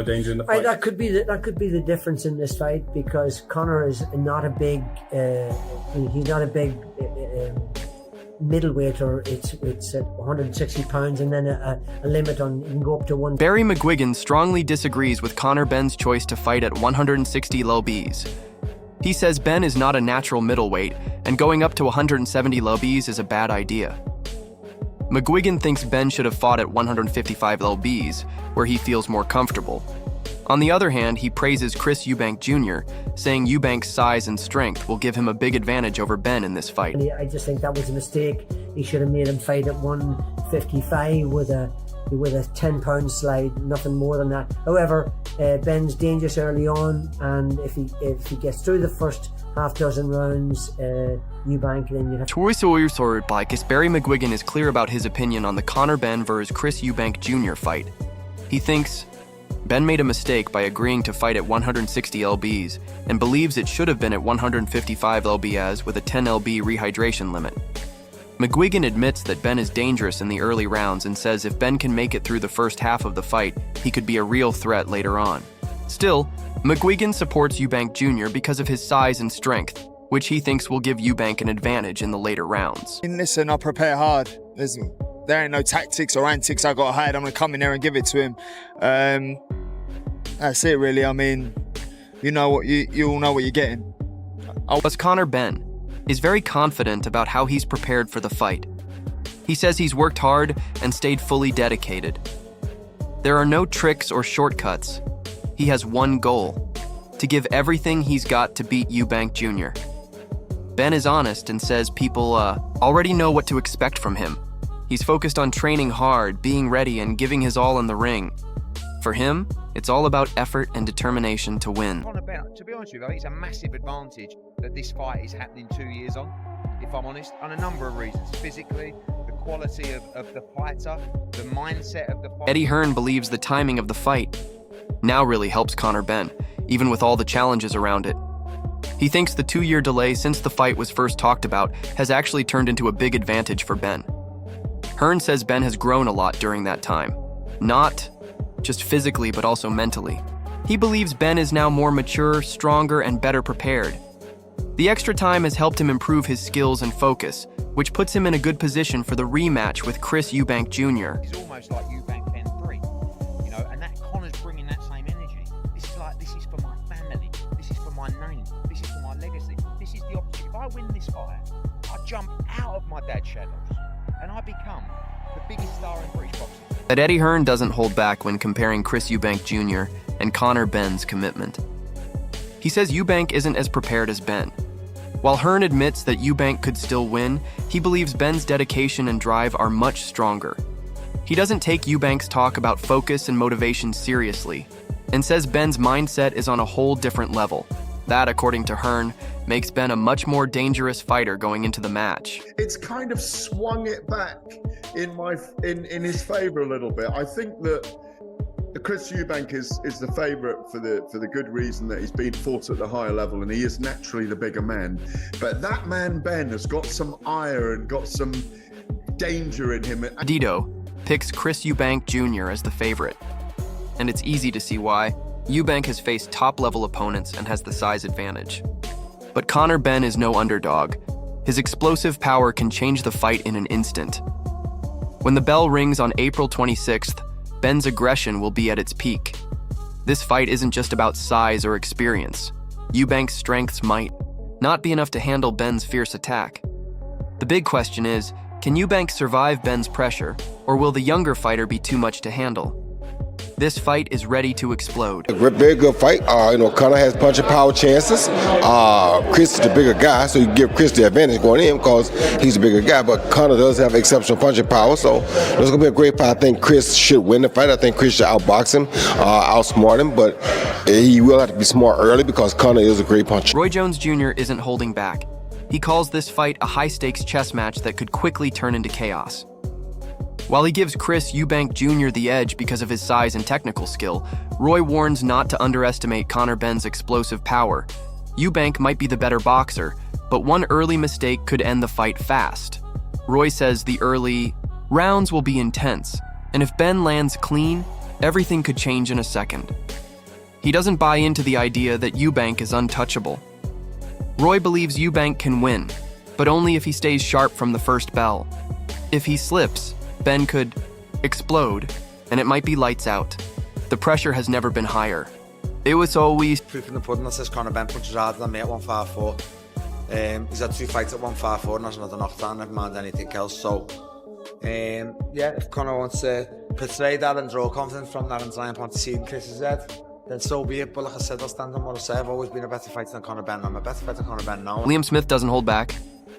danger in the fight. That could be the difference in this fight, because Conor is not a big he's not a big middleweight, or it's at 160 pounds, and then a limit on you can go up to one. Barry McGuigan strongly disagrees with Conor Benn's choice to fight at 160 lbs. He says Ben is not a natural middleweight, and going up to 170 lbs is a bad idea. McGuigan thinks Ben should have fought at 155 lbs, where he feels more comfortable. On the other hand, he praises Chris Eubank Jr., saying Eubank's size and strength will give him a big advantage over Ben in this fight. I just think that was a mistake. He should have made him fight at 155 with a 10-pound slide, nothing more than that. However, Ben's dangerous early on, and if he gets through the first half dozen rounds, Eubank, then you have. Barry McGuigan is clear about his opinion on the Conor Benn versus Chris Eubank Jr. fight. He thinks Ben made a mistake by agreeing to fight at 160 lbs and believes it should have been at 155 lbs with a 10 lb rehydration limit. McGuigan admits that Ben is dangerous in the early rounds and says if Ben can make it through the first half of the fight, he could be a real threat later on. Still, McGuigan supports Eubank Jr. because of his size and strength, which he thinks will give Eubank an advantage in the later rounds. Listen, I prepare hard. There ain't no tactics or antics I got to hide. I'm going to come in there and give it to him. That's it, really. I mean, you all know what you're getting. Plus, Conor Benn is very confident about how he's prepared for the fight. He says he's worked hard and stayed fully dedicated. There are no tricks or shortcuts. He has one goal: to give everything he's got to beat Eubank Jr. Ben is honest and says people already know what to expect from him. He's focused on training hard, being ready, and giving his all in the ring. For him, it's all about effort and determination to win. Conor Benn, to be honest with you, I think it's a massive advantage that this fight is happening 2 years on, if I'm honest, on a number of reasons. Physically, the quality of the fighter, the mindset of the fighter. Eddie Hearn believes the timing of the fight now really helps Conor Benn, even with all the challenges around it. He thinks the 2-year delay since the fight was first talked about has actually turned into a big advantage for Ben. Hearn says Ben has grown a lot during that time, not just physically but also mentally. He believes Ben is now more mature, stronger, and better prepared. The extra time has helped him improve his skills and focus, which puts him in a good position for the rematch with Chris Eubank Jr. It's almost like Eubank Benn 3, and that Conor's bringing that same energy. This is for my family, this is for my name, this is for my legacy, this is the opportunity. If I win this fight, I jump out of my dad's shadows and I become the biggest star in British boxing. But Eddie Hearn doesn't hold back when comparing Chris Eubank Jr. and Conor Benn's commitment. He says Eubank isn't as prepared as Ben. While Hearn admits that Eubank could still win, he believes Ben's dedication and drive are much stronger. He doesn't take Eubank's talk about focus and motivation seriously, and says Ben's mindset is on a whole different level. That, according to Hearn, makes Ben a much more dangerous fighter going into the match. It's kind of swung it back in his favour a little bit. I think that Chris Eubank is the favourite for the good reason that he's been fought at the higher level and he is naturally the bigger man. But that man Ben has got some ire and got some danger in him. Dito picks Chris Eubank Jr. as the favourite, and it's easy to see why. Eubank has faced top-level opponents and has the size advantage. But Conor Benn is no underdog. His explosive power can change the fight in an instant. When the bell rings on April 26th, Benn's aggression will be at its peak. This fight isn't just about size or experience. Eubank's strengths might not be enough to handle Ben's fierce attack. The big question is, can Eubank survive Ben's pressure, or will the younger fighter be too much to handle? This fight is ready to explode. A very good fight. Conor has punching power chances. Chris is the bigger guy, so you give Chris the advantage going in because he's the bigger guy. But Conor does have exceptional punching power, so it's going to be a great fight. I think Chris should win the fight. I think Chris should outbox him, outsmart him, but he will have to be smart early because Conor is a great puncher. Roy Jones Jr. isn't holding back. He calls this fight a high-stakes chess match that could quickly turn into chaos. While he gives Chris Eubank Jr. the edge because of his size and technical skill, Roy warns not to underestimate Conor Benn's explosive power. Eubank might be the better boxer, but one early mistake could end the fight fast. Roy says the early rounds will be intense, and if Ben lands clean, everything could change in a second. He doesn't buy into the idea that Eubank is untouchable. Roy believes Eubank can win, but only if he stays sharp from the first bell. If he slips, Ben could explode, and it might be lights out. The pressure has never been higher. It was always proof in the pudding that says Conor Benn punches harder than me at 154. He's had 2 fights at 154 and has another knockdown, never mind anything else. So, yeah, if Conor wants to portray that and draw confidence from that and try and plant a seed in Chris's head, then so be it. But like I said, I'll stand on what I say. I've always been a better fighter than Conor Benn. I'm a better fighter than Conor Benn now. Liam Smith doesn't hold back.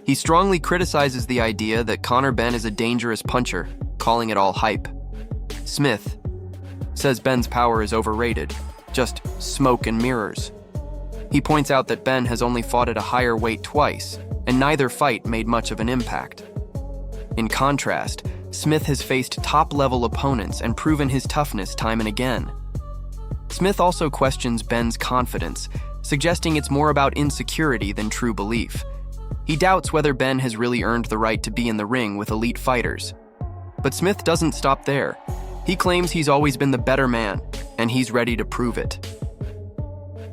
He strongly criticizes the idea that Conor Benn is a dangerous puncher, calling it all hype. Smith says Ben's power is overrated, just smoke and mirrors. He points out that Ben has only fought at a higher weight twice, and neither fight made much of an impact. In contrast, Smith has faced top-level opponents and proven his toughness time and again. Smith also questions Ben's confidence, suggesting it's more about insecurity than true belief. He doubts whether Ben has really earned the right to be in the ring with elite fighters. But Smith doesn't stop there. He claims he's always been the better man, and he's ready to prove it.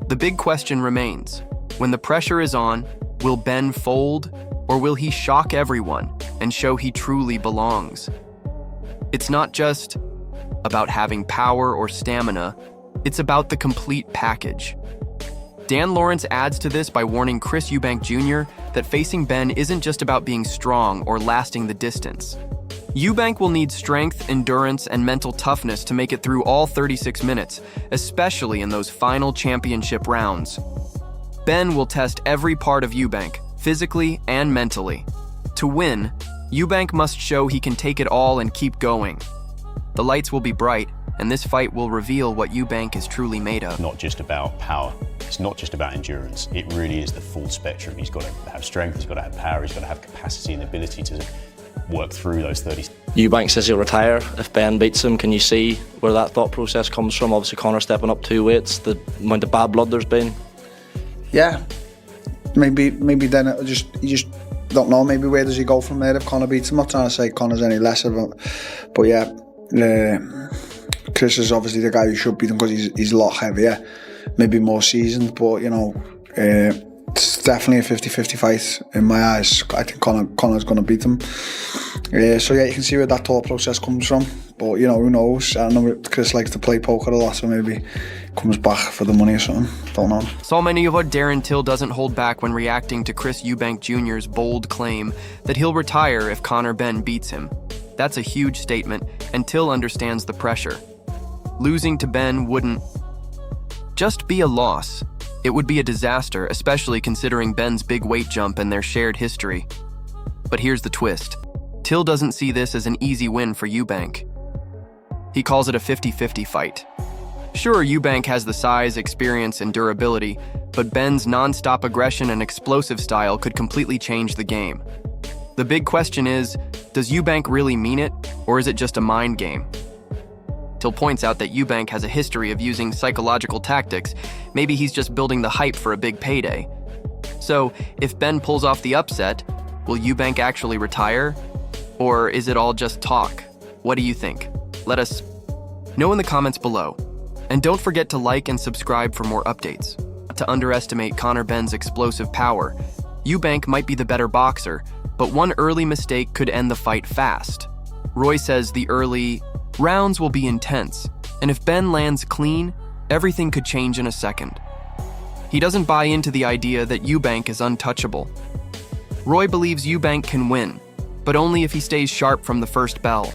The big question remains, when the pressure is on, will Ben fold, or will he shock everyone and show he truly belongs? It's not just about having power or stamina, it's about the complete package. Dan Lawrence adds to this by warning Chris Eubank Jr. that facing Ben isn't just about being strong or lasting the distance. Eubank will need strength, endurance, and mental toughness to make it through all 36 minutes, especially in those final championship rounds. Ben will test every part of Eubank, physically and mentally. To win, Eubank must show he can take it all and keep going. The lights will be bright, and this fight will reveal what Eubank is truly made of. Not just about power, it's not just about endurance, it really is the full spectrum. He's got to have strength, he's got to have power, he's got to have capacity and ability to work through those 30. Eubank says he'll retire if Ben beats him. Can you see where that thought process comes from? Obviously Conor stepping up 2 weights, the amount of bad blood there's been. Yeah, maybe then you just don't know. Maybe where does he go from there if Conor beats him? I'm not trying to say Conor's any less of him, but yeah, Chris is obviously the guy who should beat him because he's a lot heavier, maybe more seasoned, but you know, it's definitely a 50-50 fight in my eyes. I think Conor's going to beat him. So yeah, you can see where that thought process comes from. But you know, who knows? I know Chris likes to play poker a lot, so maybe comes back for the money or something. Don't know. Darren Till doesn't hold back when reacting to Chris Eubank Jr.'s bold claim that he'll retire if Conor Benn beats him. That's a huge statement, and Till understands the pressure. Losing to Benn wouldn't just be a loss. It would be a disaster, especially considering Ben's big weight jump and their shared history. But here's the twist. Till doesn't see this as an easy win for Eubank. He calls it a 50-50 fight. Sure, Eubank has the size, experience, and durability, but Ben's non-stop aggression and explosive style could completely change the game. The big question is, does Eubank really mean it, or is it just a mind game? Till points out that Eubank has a history of using psychological tactics. Maybe he's just building the hype for a big payday. So, if Ben pulls off the upset, will Eubank actually retire? Or is it all just talk? What do you think? Let us know in the comments below. And don't forget to like and subscribe for more updates. Not to underestimate Conor Benn's explosive power. Eubank might be the better boxer, but one early mistake could end the fight fast. Roy says the early rounds will be intense, and if Ben lands clean, everything could change in a second. He doesn't buy into the idea that Eubank is untouchable. Roy believes Eubank can win, but only if he stays sharp from the first bell.